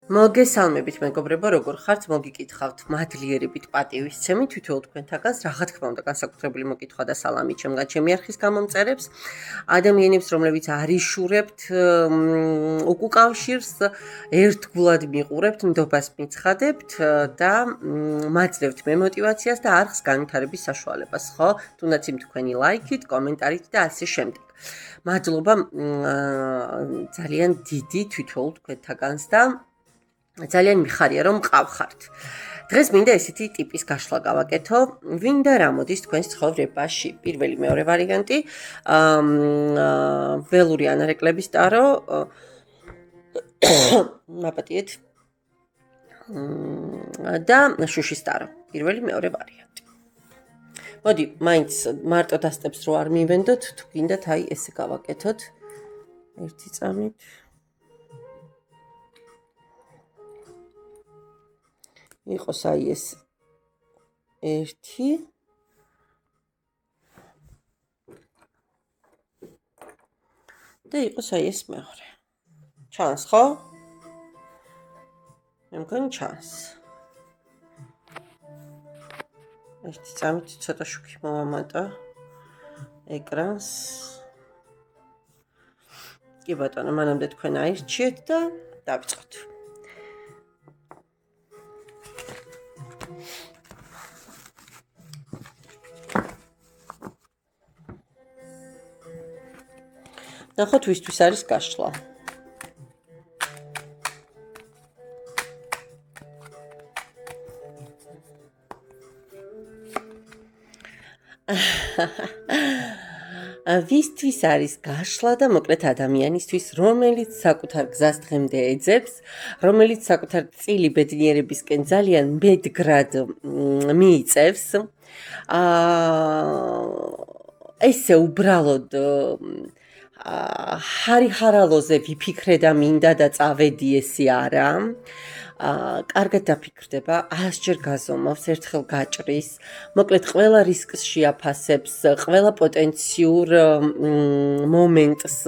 მოგესალმებით მეგობრებო, როგორ ხართ? მოგიკითხავთ მადლიერებით პატივისცემი თითოეულ თქვენთაგანს, რა თქმა უნდა, განსაკუთრებული მოკითხვა და სალამი ჩემგან ჩემი არხის გამომწერებს, ადამიანებს, რომლებიც არიშურებთ უკუკავშირს, ერთგულად მიყურებთ, ნდობას მიცხადებთ და მაძლევთ მე მოტივაციას და არხს განვითარების საშუალებას, ხო? თუნდაც იმ თქვენი ლაიქით, კომენტარით და ასე შემდეგ. მადლობა ძალიან დიდი თითოეულ თქვენთაგანს და ძალიან მიხარია რომ მყავხართ. დღეს მინდა ესეთი ტიპის გაშლა გავაკეთო, ვინდა რა მოდის თქვენს ცხოვრებაში. პირველი მეორე ვარიანტი ველური ანარეკლების ტარო მაპატიეთ და შუშის ტარო. პირველი მეორე ვარიანტი. მოდი, მაინც მარტო დასტებს რო არ მივენდოთ, თუ გინდათ აი ესე გავაკეთოთ. ერთი წამით იყოს აი ეს ერთი და იყოს აი ეს მეორე. ჩანს ხო? მე მგონი ჩანს. ერთი წამით ცოტა შუქი მოვამატა ეკრანს. კი ბატონო, მანამდე თქვენ აირჩიეთ და დავიწყოთ. ნახოთ ვისთვის არის გაშლა. ვისთვის არის გაშლა და მოკლედ ადამიანისთვის, რომელიც საკუთარ გზას დღემდე ეძებს, რომელიც საკუთარ წილი ბედნიერებისკენ ძალიან მედგრად მიიწევს. ესე უბრალოდ ჰარი-ჰარალოზე ვიფიქრე და მინდა და წავედი ესე არა. კარგად დაფიქრდება, 100-ჯერ გაზომავს, ერთხელ გაჭრის, მოკლედ ყველა რისკს შეაფასებს, ყველა პოტენციურ მომენტს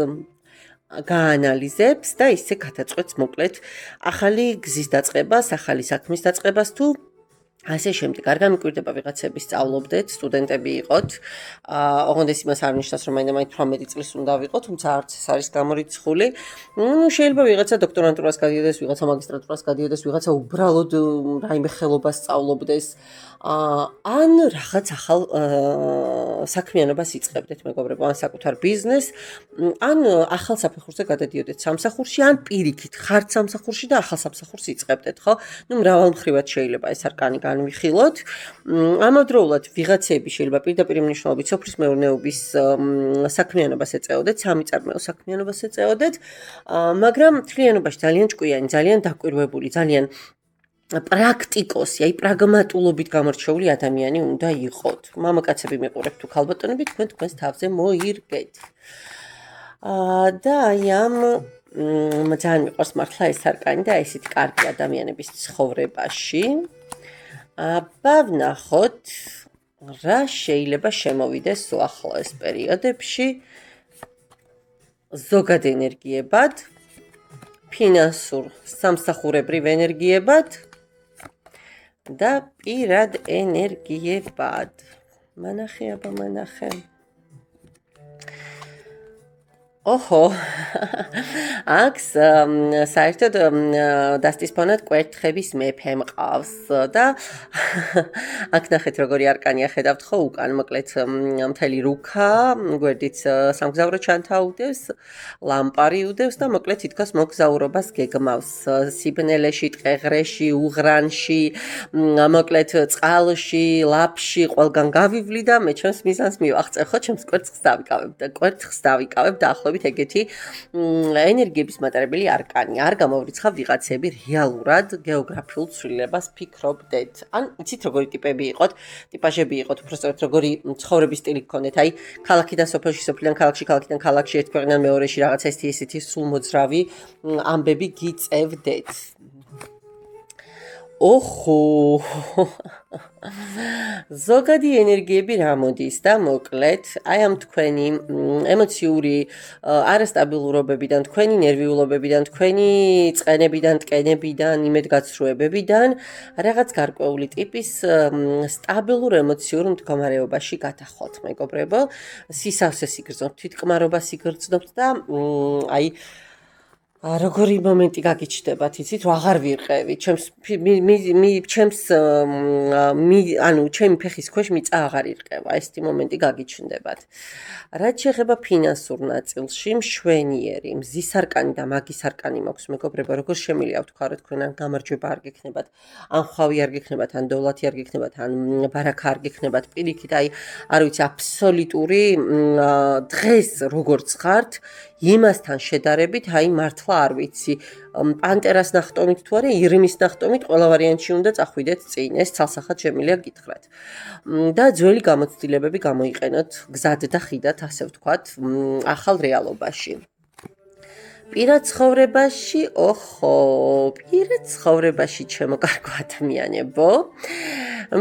გაანალიზებს და ისე გადაწყვეტს მოკლედ ახალი გზის დაწყებას, ახალი საქმის დაწყებას თუ ასე შემდეგ. არ გამიკვირდება ვიღაცები სწავლობდეთ, სტუდენტები იყოთ. ოღონდ ეს იმას არ ნიშნავს, რომ მაინდა-მაინც 18 წლის უნდა ვიყოთ, თუმცა არც ეს არის გამორიცხული. შეიძლება ვიღაცა დოქტორანტურას გადიოდეს, ვიღაცა მაგისტრატურას გადიოდეს, ვიღაცა უბრალოდ რაიმე ხელობას სწავლობდეს. ან რაღაც ახალ საქმიანობას იწყებდეთ, მეგობრებო, ან საკუთარ ბიზნესს, ან ახალ საფეხურზე გადადიოდეთ სამსახურში, ან პირიქით ხართ სამსახურში და ახალ სამსახურს იწყებდეთ, ხო? მრავალმხრივად შეიძლება ეს არკანი განვიხილოთ. ამავდროულად ვიღაცები შეიძლება პირდაპირ მნიშვნელობით სოფლის მეურნეობის საქმიანობას ეწეოდეთ, სამიწარმეო საქმიანობას ეწეოდეთ, მაგრამ მთლიანობაში ძალიან ჭკვიანი, ძალიან დაკვირვებული, ძალიან პრაქტიკოსი, აი პრაგმატულობით გამორჩეული ადამიანი უნდა იყოთ. მამაკაცები მიყურებთ თუ ქალბატონები, თქვენ თქვენს თავზე მოირგეთ. და აი ამ ძალიან მიყვარს მართლა ეს არკანი და ესეთი კარგი ადამიანების ცხოვრებაში. აბა ვნახოთ, რა შეიძლება შემოვიდეს უახლოეს პერიოდებში ზოგად ენერგიებად, ფინანსურ სამსახურებრივ ენერგიებად და პირად ენერგიებად. მანახე, აბა მანახე. ოჰო, აქს საერთოდ დასტის ფონად კვერთხების მეფე მყავს და აქ ნახეთ როგორი არკანია ხედავთ ხო უკან მოკლედ მთელი რუქა, გვერდით სამგზავრო ჩანთა უდევს, ლამპარი უდევს და მოკლედ თითქოს მოგზაურობას გეგმავს სიბნელეში, ტყეღრეში, უღრანში, მოკლედ წყალში, ლაფში, ყველგან გავივლი და მე ჩემს მიზანს მივახწევ ხო, ჩემს კვერცხს დავიკავებ და ახლობით ეგეთი ენერგიების მატარებელი არკანი. არ გამოვრიცხავ ვიღაცები რეალურად გეოგრაფიულ ცვლილებას ფიქრობდეთ. ან იცით როგორი ტიპები იყოთ, ტიპაჟები იყოთ, უბრალოდ როგორი ცხოვრების სტილი გქონდეთ. აი, ქალაქიდან სოფელში, სოფლიდან ქალაქში, ქალაქიდან ქალაქში, ერთ ქვეყნიდან მეორეში რაღაცა ესეთი სულ მოძრავი ამბები გიწევდეთ. ოხო ზოგადი ენერგიები რა მოდის და მოკლედ აი ამ თქვენი ემოციური არასტაბილურობებიდან, თქვენი ნერვიულობებიდან, თქვენი წყენებიდან, ტკენებიდან, იმედგაცრუებებიდან რაღაც გარკვეული ტიპის სტაბილურ ემოციურ მდგომარეობაში გათახვალთ, მეგობრებო. სისავსეს იგრძნობთ, თვითკმარობას იგრძნობთ და აი როგორი მომენტი გაგიჩნდებათ, იცით, რომ აღარ ვირყევი, ანუ ჩემი ფეხის ქვეშ მიწა აღარ ირყევა, ესეთი მომენტი გაგიჩნდებათ. რაც შეეხება ფინანსურ ნაწილში, მშვენიერი, მზის არკანი და მაგის არკანი მაქვს, მეგობრებო, როგორ შემიძლია ვთქვა, რომ თქვენ ან გამარჯვება არ გექნებათ, ან ხვავი არ გექნებათ, ან დოლათი არ გექნებათ, ან ბარაქა არ გექნებათ, პირიქით, აი, არ ვიცი, აბსოლუტური დღეს როგორც ხართ, იმასთან შედარებით, აი მართლა არ ვიცი, პანტერას ნახტომით თუ არა, ირმის ნახტომით, ყველა ვარიანტში უნდა წახვიდეთ წინ, ეს ცალსახად შემიძლია გითხრათ. და ძველი გამოცდილებები გამოიყენოთ გზად და ხიდად, ასე ვთქვათ, ახალ რეალობაში. პირად ცხოვრებაში, პირად ცხოვრებაში ჩემო კარგო ადამიანებო,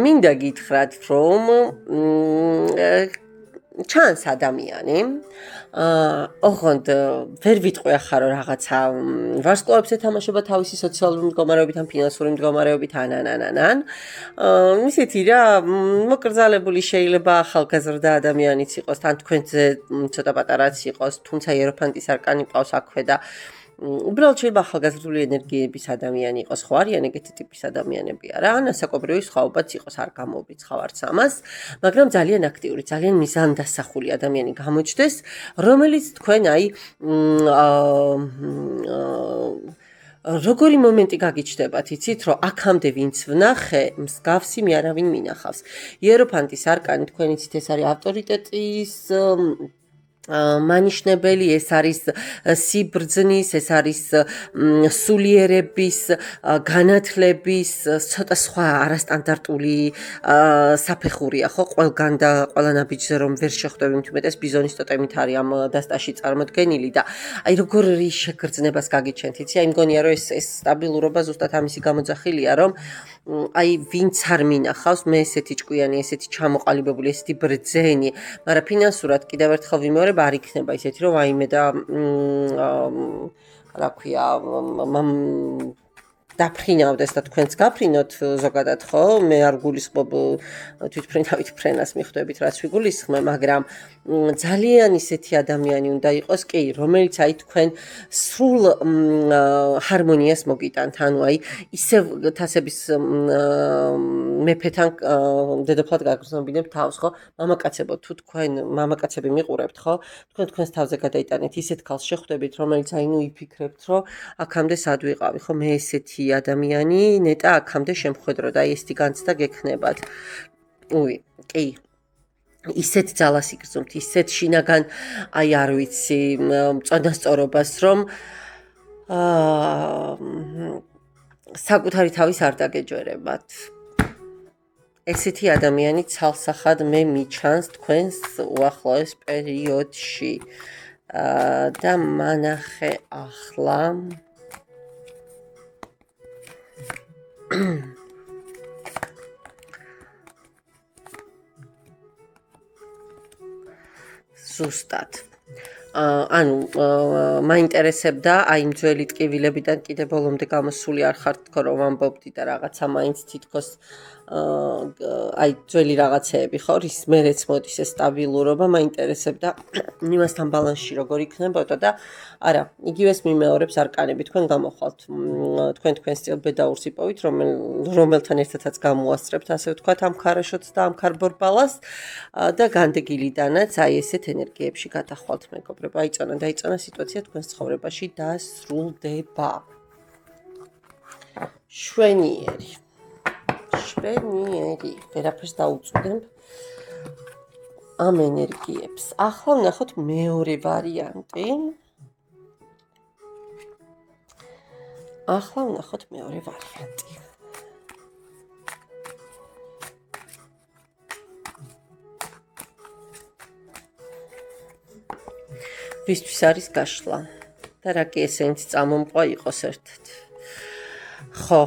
მინდა გითხრათ, რომ ჩანს ადამიანი, ოღონდ ვერ ვიტყვი ახლა რომ რაღაცა ვარსკვლავებს ეთამაშება თავისი სოციალური მდგომარეობით ან ფინანსური მდგომარეობით ან ისეთი რა მოკრძალებული შეიძლება ახალგაზრდა ადამიანიც იყოს, თან თქვენზე ცოტა პატარაც იყოს, თუმცა იეროფანტის არკანი ყავს აქვე და უბრალოდ შეიძლება ახალგაზრდული ენერგიების ადამიანი იყოს, ხო არიან ეგეთი ტიპის ადამიანები არა, ან ასაკობრივი სხვაობაც იყოს, არ გამოვიცხავ არც ამას, მაგრამ ძალიან აქტიური, ძალიან მიზანდასახული ადამიანი გამოჩნდეს, რომელიც თქვენ აი როგორი მომენტი გაგიჩნდებათ, იცით, რომ აქამდე ვინც ვნახე, მსგავსი მე არავინ მინახავს. იეროფანტის არკანი თქვენ იცით, ეს არის ავტორიტეტის მანიშნებელი, ეს არის სიბრძნის, ეს არის სულიერების, განათლების, ცოტა სხვა არასტანდარტული საფეხურია, ხო, ყველგან და ყველა ნაბიჯზე რომ ვერ შეხვდები, უმეტეს ბიზონის ტოტემით არის ამ დასტაში წარმოდგენილი და აი როგორი შეგრძნებას გაგიჩენთ, იცი, აი მგონია რომ ეს სტაბილურობა ზუსტად ამისი გამოძახილია, რომ აი ვინც არ მინახავს, მე ესეთი ჭკვიანი, ესეთი ჩამოყალიბებული, ესეთი ბრძენი, მაგრამ ფინანსურად კიდევ ერთხელ ვიმეორებ არ იქნება ისეთი რომ ვაიმე და რა ქვია დაფრინავდეს და თქვენც გაფრინოთ ზოგადად ხო მე არ გულისხმობ თვითფრინავით ფრენას მიხვდებით რაც ვიგულისხმე მაგრამ ძალიან ისეთი ადამიანი უნდა იყოს კი რომელიც აი თქვენ სრულ ჰარმონიას მოგიტანთ ანუ აი ისევ თასების მეფეთან დედოფლად გაგრძნობინებთ თავს ხო მამაკაცებო თუ თქვენ მამაკაცები მიყურებთ ხო თქვენ თქვენს თავზე გადაიტანეთ ისეთ ქალს შეხვდებით რომელიც აი ნუ იფიქრებთ რომ აქამდე სად ვიყავი ხო მე ესეთი ადამიანი ნეტა აქამდე შემხვედრო და ესეთი განცდა გექნებათ. უი, კი. ისეთ ძალას იგრძნობთ, ისეთ შინაგან აი არ ვიცი, წონასწორობას რომ საკუთარი თავის არ დაგეჯვერებათ. ესეთი ადამიანი ცალსახად მე მიჩანს თქვენს უახლოეს პერიოდში. და მანახე ახლა ზუსტად ანუ მაინტერესებდა აი იმ ძველი ტკივილებიდან კიდე ბოლომდე გამოსული არ ხართ თქო რომ ამბობდი და რაღაცა მაინც თითქოს აი ძველი რაღაცეები ხო რის მერეც მოდის ეს სტაბილურობა მაინტერესებდა იმასთან ბალანსში როგორ იქნებოდა და არა იგივეს მიმეორებს არკანები თქვენ გამოხვალთ თქვენ თქვენს წილ ბედაურს იპოვით რომელთან ერთადაც გამოასწრებთ ასე ვთქვათ ამ ქარაშოც და ამ ქარბორბალას და განდეგილიდანაც აი ესეთ ენერგიებში გადახვალთ მეგობრებო დაიწონა სიტუაცია თქვენს ცხოვრებაში დასრულდება შვენიერი ვერაფერს დაუწვდებ ამ ენერგიებს. ახლა ვნახოთ მეორე ვარიანტი. ვისთვის არის გაშლა და რა კი ესენიც წამომყვა იყოს ერთად. ხო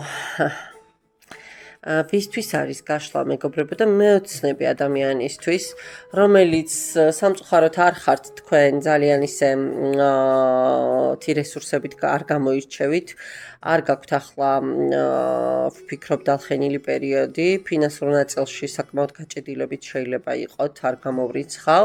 ვისთვის არის გაშლა მეგობრებო და მეოცნები ადამიანისთვის, რომელიც სამწუხაროდ არ ხართ თქვენ ძალიან ისე რესურსებით არ გამოირჩევით, არ გაქვთ ახლა ვფიქრობ დალხენილი პერიოდი, ფინანსურ ნაწილში საკმაოდ გაჭედილობით შეიძლება იყოთ, არ გამოვრიცხავ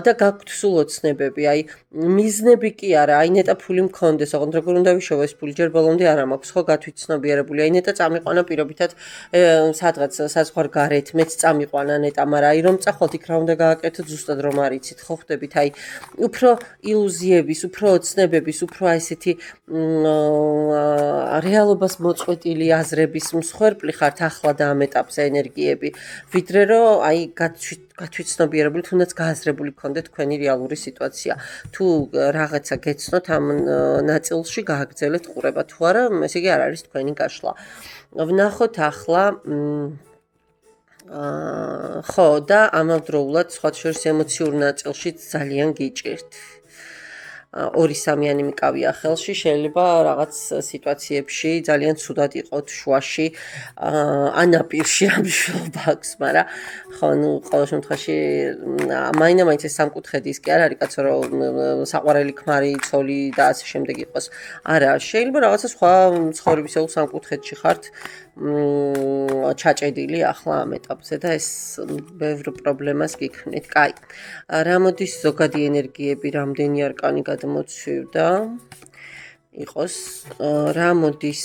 და გაქვთ სულ ოცნებები, აი მიზნები კი არა, აი ნეტა ფული მქონდეს, ოღონდ როგორ უნდა ვიშოვო ეს ფული ჯერ ბოლომდე არ მაქვს, ხო გათვითცნობიერებული, აი ნეტა წამიყვანა პირობითად სადღაც საზღვარგარეთ, მეც წამიყვანა ნეტა, მაგრამ აი რომ წახვალთ იქ რა უნდა გააკეთოთ, ზუსტად რომ არ იცით, ხო ხვდებით, აი უფრო ილუზიების, უფრო ოცნებების, უფრო ესეთი რეალობას მოწყვეტილი აზრების მსხვერპლი ხართ ახლა და ამ ეტაპზე ენერგიები, ვიდრე რომ აი გათვითცნობიერებული, თუნდაც გააზრებული გქონდეთ თქვენი რეალური სიტუაცია. თუ რაღაცა გეცნოთ ამ ნაწილში, გააგრძელეთ ყურება, თუ არა, ესე იგი არ არის თქვენი გაშლა. ვნახოთ ახლა ხო და ამავდროულად სხვა შორის ემოციურ ნაწილში ძალიან გიჭირთ. 2-3-იანი მიკავია ხელში, შეიძლება რაღაც სიტუაციებში ძალიან ცუდად იყოთ შუაში, ანაპირში ამ მშობა აქვს, მაგრამ ხო, ნუ ყოველ შემთხვევაში მაინც ეს სამკუთხედის კი არ არის კაცო, რომ საყვარელი ქმარი, ცოლი და ასე შემდეგ იყოს. არა, შეიძლება რაღაცა სხვა ცხოვრებისეულ სამკუთხედში ხართ ჩაჭედილი ახლა ამ ეტაპზე და ეს ბევრ პრობლემას გიქმნით. კაი. რა მოდის ზოგადი ენერგიები, რამდენი არკანი გადმოცვივდა? იყოს რა მოდის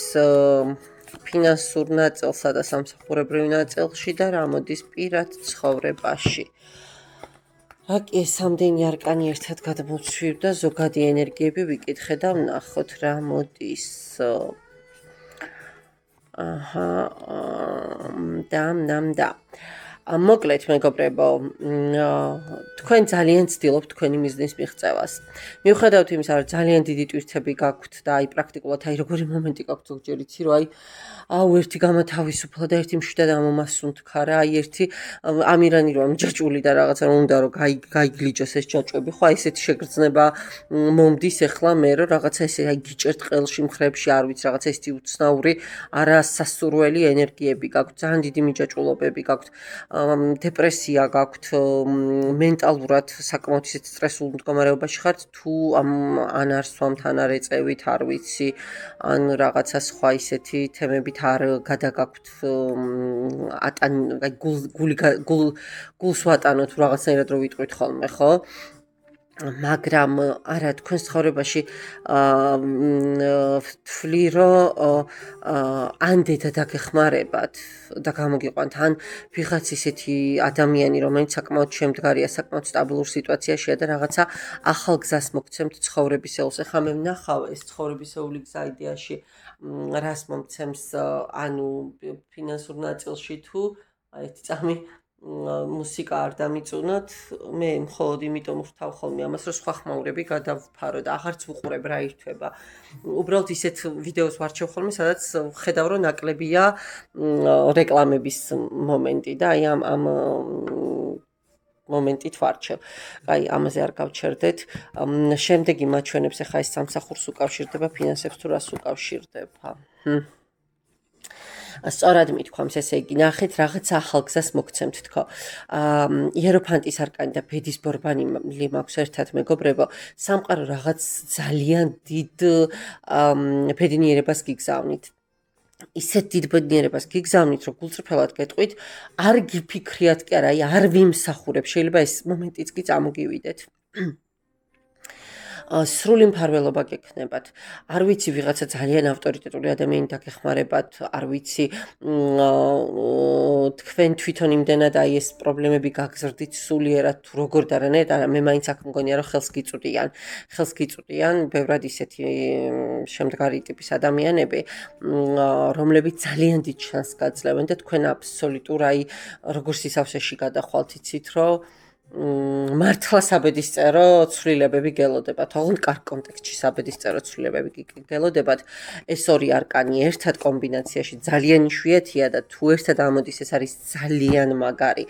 ფინანსურ ნაწილსა და სამსახურებრივ ნაწილში და რა მოდის პირად ცხოვრებაში. აკი ეს რამდენი არკანი ერთად გადმოცვივდა, ზოგადი ენერგიები ვიკითხე და ვნახოთ რა მოდის. და მოკლედ მეგობრებო, თქვენ ძალიან ცდილობთ თქვენი მიზნის მიღწევას. მიუხედავად იმისა, რომ ძალიან დიდი ტვირთები გაქვთ და აი პრაქტიკულად აი როგორი მომენტი გაქვთ ზოგჯერ იცი, რომ აუ ერთი გამათავისუფლა და ერთი მშვიდად ამომასუნთქა რა, აი ერთი ამირანი რომ ჯაჭვული და რაღაცა რომ უნდა რომ გაიგლიჯოს ეს ჯაჭვები, ხო აი ესეთი შეგრძნება მომდის ეხლა მე რომ რაღაცა ესე აი გიჭერთ ყელში მხრებში, არ ვიცი, რაღაცა ესეთი უცნაური არასასურველი ენერგიები გაქვთ, ძალიან დიდი მიჯაჭვულობები გაქვთ. დეპრესია გაქვთ, მენტალურად საკმაოდ ისეთ სტრესულ მდგომარეობაში ხართ, თუ ან არ სვამთ, ან არ ეწევით, არ ვიცი, ან რაღაცა სხვა ისეთი თემებით არ გადაგაქვთ გულს ვატანოთ რაღაცნაირად რო ვიტყვით ხოლმე, ხო? მაგრამ არა თქვენს ცხოვრებაში ვთვლი რომ ან დედა დაგეხმარებათ და გამოგიყვანთ ან ვიღაც ისეთი ადამიანი რომელიც საკმაოდ შემდგარია, საკმაოდ სტაბილურ სიტუაციაშია და რაღაცა ახალ გზას მოგცემთ ცხოვრებისეულს. ეხლა მე ვნახავ ეს ცხოვრებისეული გზა იდეაში რას მომცემს, ანუ ფინანსურ ნაწილში თუ აი ერთი წამი მუსიკა არ დამიწუნოთ, მე მხოლოდ იმიტომ ვხთავ ხოლმე ამას, რომ სხვა ხმაურები გადავფარო და აღარც ვუყურებ რა ირთვება. უბრალოდ ისეთ ვიდეოს ვარჩევ ხოლმე, სადაც ხედავ, რომ ნაკლებია რეკლამების მომენტი და აი ამ მომენტით ვარჩევ. აი ამაზე არ გავჩერდეთ. შემდეგი მაჩვენებს ახლა ეს სამსახურს უკავშირდება ფინანსებს თუ რას უკავშირდება. სწორად მithქვამს, ესე იგი, ნახეთ, რაღაცა ახალ გზას მოგცემთ თქო. იეროფანტის არკანი და ბედის ბორბალი მაქვს ერთად მეგობრებო, სამყარო რაღაც ძალიან დიდ ბედნიერებას გიგზავნით. ისეთ დიდ ბედნიერებას გიგზავნით, რომ გულწრფელად გეტყვით, არ გიფიქრიათ კი არა, აი არ ვიმსახურებ, შეიძლება ეს მომენტიც კი წამოგივიდეთ. სრული მფარველობა გექნებათ. არ ვიცი, ვიღაცა ძალიან ავტორიტეტული ადამიანი დაგეხმარებათ, არ ვიცი, თქვენ თვითონ იმდენად აი ეს პრობლემები გაგზრდით სულიერად თუ როგორ და რანაირად, არა, მე მაინც აქ მგონია, რომ ხელს გიწვდიან, ბევრად ისეთი შემდგარი ტიპის ადამიანები, რომლებიც ძალიან დიდ შანსს გაძლევენ და თქვენ აბსოლუტურ აი როგორ სისავსეში გადახვალთ, იცით, რომ მართლა საბედისწერო ცვლილებები გელოდებათ, ოღონდ კარგ კონტექსტში საბედისწერო ცვლილებები გელოდებათ. ეს ორი არკანი ერთად კომბინაციაში ძალიან იშვიათია და თუ ერთად ამოდის, ეს არის ძალიან მაგარი.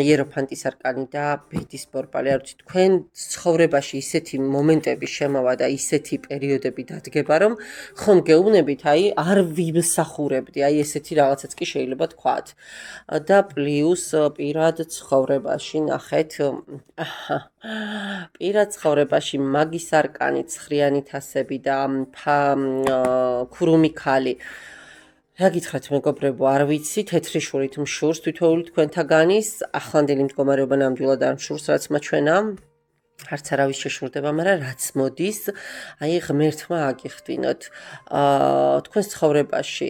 იეროფანტის არკანი და ბედის ბორბალი. არ ვიცი, თქვენ ცხოვრებაში ისეთი მომენტები შემოვა და ისეთი პერიოდები დადგება, რომ ხომ გეუბნებით, არ ვიმსახურებდი, ესეთი რაღაცაც კი შეიძლება თქვათ. და პლუს პირად ცხოვრებაში ნახეთ პირად ცხოვრებაში მაგის არკანი, ცხრიანი თასები და ქურუმი ქალი. რა გითხრათ მეგობრებო, არ ვიცი, თეთრი შურით მშურს თითოეული თქვენთაგანის ახლანდელი მდგომარეობა ნამდვილად არ მშურს, რაც მაჩვენა. არც არავის შეშურდება, მაგრამ რაც მოდის, ღმერთმა აგიხდინოთ. თქვენს ცხოვრებაში,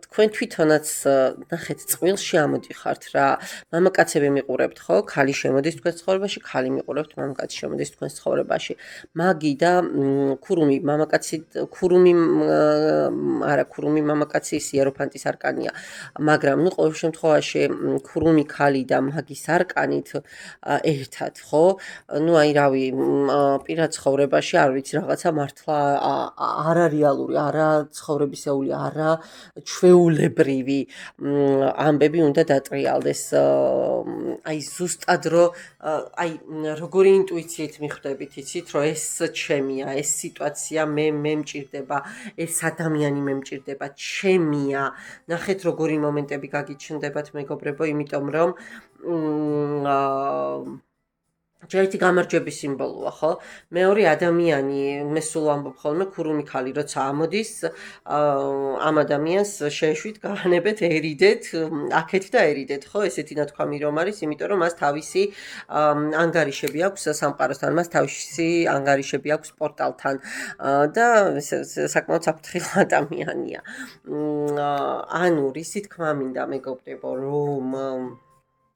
თქვენ თვითონაც ნახეთ, წყვილში ამოდიხართ რა. მამაკაცები მიყურებთ, ხო? ქალი შემოდის თქვენს ცხოვრებაში, ქალი მიყურებთ, მამაკაცი შემოდის თქვენს ცხოვრებაში. მაგი და ქურუმი, ქურუმი მამაკაცი ის იეროფანტის არკანია. მაგრამ, ყოველ შემთხვევაში, ქურუმი ქალი და მაგის არკანით ერთად, ხო? რავი, პირად ცხოვრებაში არ ვიცი, რაღაცა მართლა არარეალური, არა ცხოვრებისეული, არა ჩვეულებრივი ამბები უნდა დატრიალდეს. ზუსტად როგორი ინტუიციით მიხვდებით, იცით, რომ ეს ჩემია, ეს სიტუაცია მე მჭირდება, ეს ადამიანი მე მჭირდება, ჩემია. ნახეთ, როგორი მომენტები გაგიჩნდებათ, მეგობრებო, იმიტომ რომ ჯერეთი გამარჯვების სიმბოლოა, ხო? მეორე ადამიანი, მე სულ ვამბობ ხოლმე, ქურუმი ქალი, როცა ამოდის, ამ ადამიანს შეეშვით, გაანებეთ, ერიდეთ, აქეთ და ერიდეთ, ხო? ესეთი ნათქვამი რომ არის, იმიტომ რომ მას თავისი ანგარიშები აქვს სამყაროსთან, მას თავისი ანგარიშები აქვს პორტალთან და საკმაოდ საფრთხილო ადამიანია. ანუ, რისი თქმა მინდა, მეგობრებო, რომ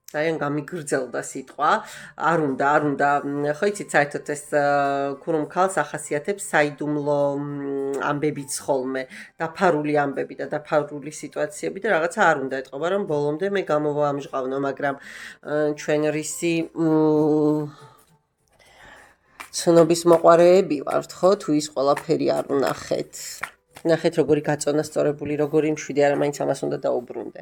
ძალიან გამიგრძელდა სიტყვა, არ უნდა, ხო იცით, საერთოდ ეს ქურუმ ქალს ახასიათებს საიდუმლო ამბებიც ხოლმე, დაფარული ამბები და დაფარული სიტუაციები და რაღაცა არ უნდა ეთყობა, რომ ბოლომდე მე გამოვამჟღავნო, მაგრამ ჩვენ რისი ცნობის მოყარეები ვართ, ხო, თუ ის ყველაფერი არ ვნახეთ. ნახეთ, როგორი გაწონასწორებული, როგორი მშვიდი, არა მაინც ამას უნდა დაუბრუნდე.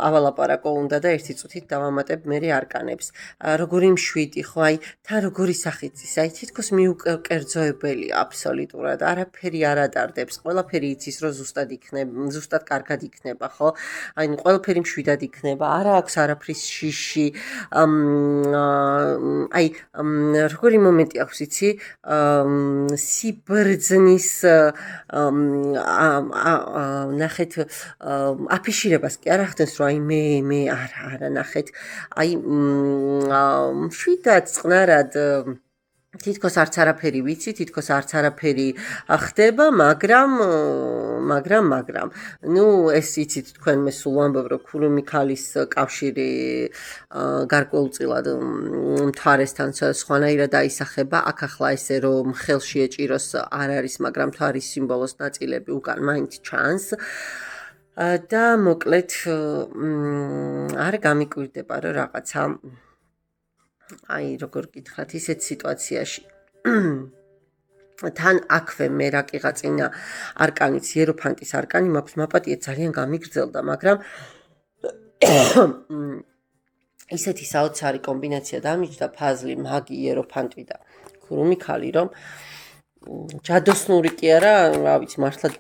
ავალაპარაკო უნდა და ერთი წუთით დავამატებ მერე არკანებს. როგორი მშვიდი, ხო, თან როგორი სახით ის, თითქოს მიუკერძოებელი აბსოლუტურად, არაფერი არ ატარდებს, ყველაფერი იცის, რომ ზუსტად კარგად იქნება, ხო? ყველაფერი მშვიდად იქნება, არა აქვს არაფრის შიში. როგორი მომენტი აქვს, იცი? სიბრძნის ნახეთ, აფიშირებას კი არ ახდენს, რომ მე არა ნახეთ, მშვიდად, წყნარად, თითქოს არც არაფერი ვიცი, თითქოს არც არაფერი ხდება, მაგრამ, ეს იცით, თქვენ მე სულ ვამბობ, რომ ქურუმი ქალის კავშირი გარკვეულწილად მთვარესთან სხვანაირად აისახება, აქ ახლა ესე რომ ხელში ეჭიროს არ არის, მაგრამ მთვარის სიმბოლოს ნაწილები უკან მაინც ჩანს. და მოკლედ არ გამიკვირდება, რომ რაღაცა როგორ გითხრათ, ისეთ სიტუაციაში თან აქვე მე რა კიღაწინა არკანიც, იეროფანტის არკანი მაქვს მაპატიეთ ძალიან გამიგრძელდა, მაგრამ ისეთი საოცარი კომბინაცია დამიჯდა ფაზლი, მაგი, იეროფანტი და ქურუმი ქალი, რომ ჯადოსნური კი არა, რა ვიცი, მართლა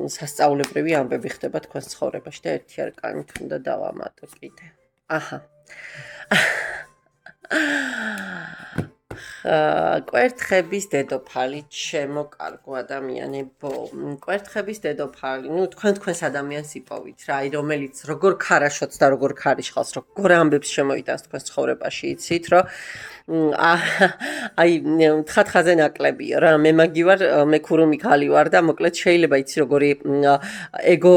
სასწაულებრივი ამბები ხდება თქვენს ცხოვრებაში და ერთი არკანით უნდა დავამატო კიდე. კვერთხების დედოფალი, ჩემო კარგო ადამიანებო, კვერთხების დედოფალი, თქვენს ადამიანს იპოვით რა, რომელიც როგორ ქარაშოც და როგორ ქარიშხალს, როგორ ამბებს შემოიტანს თქვენს ცხოვრებაში, იცით, რომ თხატხაზე ნაკლებია რა, მე მაგი ვარ, მე ქურუმი ქალი ვარ და მოკლედ შეიძლება იცი როგორი ეგო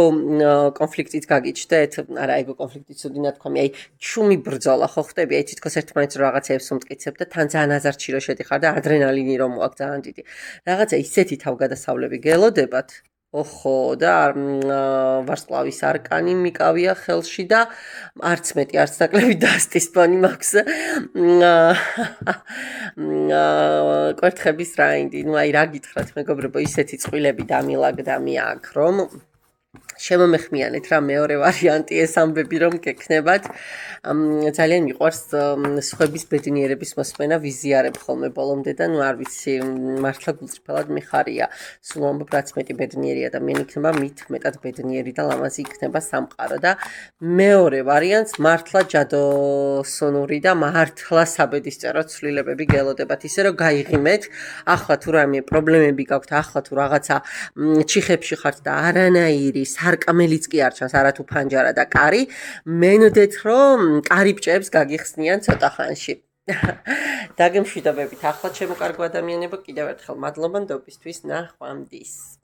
კონფლიქტით გაგიჩნდეთ, არა ეგო კონფლიქტით ცუდი ნათქვამი, ჩუმი ბრძოლა ხო ხდები, თითქოს ერთმანეთს რო რაღაცეებს უმტკიცებ და თან ძალიან აზარტში რო შედიხარ და ადრენალინი რომ მოაქვს ძალიან დიდი. რაღაცა ისეთი თავგადასავლები გელოდებათ, ოხო და ვარსკვლავის არკანი მიკავია ხელში და არც მეტი არც ნაკლები დასტის ფონი მაქვს. კვერთხების რაინდი, ну აი რა გითხრათ მეგობრებო, ისეთი წყვილები დამილაგდა მე აქ რომ შემომეხმიანეთ რა მეორე ვარიანტი ეს ამბები რომ გექნებათ. ძალიან მიყვარს სხვების ბედნიერების მოსმენა, ვიზიარებ ხოლმე ბოლომდე და ნუ არ ვიცი, მართლა გულწრფელად მიხარია. სულ ამბობ რაც მეტი ბედნიერი ადამიანი იქნება, მით მეტად ბედნიერი და ლამაზი იქნება სამყარო და მეორე ვარიანტს მართლა ჯადოსონური და მართლა საბედისწერო ცვლილებები გელოდებათ, ისე რომ გაიღიმეთ. ახლა თუ რამე პრობლემები გაქვთ, ახლა თუ რაღაცა ჩიხებში ხართ და არანაირი სარკმელიც კი არ ჩანს, არათუ ფანჯარა და კარი, მენდეთ რომ კარიბჭეებს გაგიხსნიან ცოტა ხანში. დაგემშვიდობებით ახლად შემოკარგო ადამიანებო, კიდევ ერთხელ მადლობა ნდობისთვის, ნახვამდის.